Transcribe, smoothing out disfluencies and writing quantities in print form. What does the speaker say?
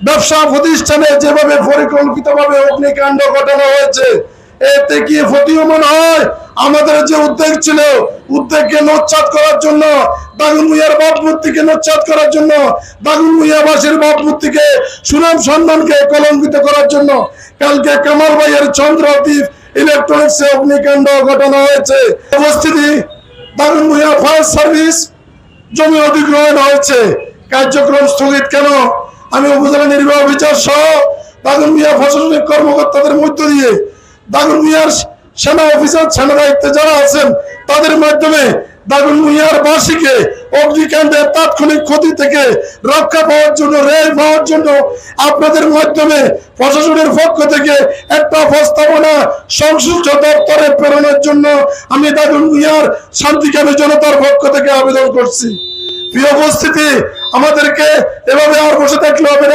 ব্যবসা প্রতিষ্ঠানে যেভাবে পরিকল্পিতভাবে অগ্নিকাণ্ড ঘটানো হয়েছে, এতে কি প্রতীয়মান হয় আমাদের যে উদ্যোগ ছিল, উদ্যোগকে নচ্ছাদ করার জন্য, দাগন ভূঁইয়ার ভাবমূর্তিকে নচ্ছাদ করার জন্য, দাগন ভূঁইয়াবাসীর ভাবমূর্তিকে সুনাম সম্মানকে কলঙ্কিত করার জন্য কালকে কামাল ভাইয়ের চন্দ্রদ্বীপ ইলেকট্রনিক্সে অগ্নিকাণ্ড ঘটানো হয়েছে। উপস্থিতি, দাগন ভূঁইয়া ফায়ার সার্ভিস জমি অধিগ্রহণ হয়েছে, কার্যক্রম স্থগিত কেন? আমি উপজেলা নির্বাহী অফিসার সহ দাগন ভূঁইয়া প্রশাসনিক কর্মকর্তাদের মধ্য দিয়ে দাগন ভূঁইয়ার সেনা অফিসার, সেনা দায়িত্বে যারা আছেন তাদের মাধ্যমে দাগন ভূঁইয়ার বাসীকে অগ্নিকাণ্ডের তাৎক্ষণিক ক্ষতি থেকে রক্ষা পাওয়ার জন্য, রেহাই পাওয়ার জন্য আপনাদের মাধ্যমে প্রশাসনের পক্ষ থেকে একটা প্রস্তাবনা সংশ্লিষ্ট দপ্তরে প্রেরণের জন্য আমি দাগন ভূঁইয়ার শান্তিকামী জনতার পক্ষ থেকে আবেদন করছি। প্রিয় উপস্থিতি, আমাদেরকে এভাবে আর বসে থাকলে হবে না।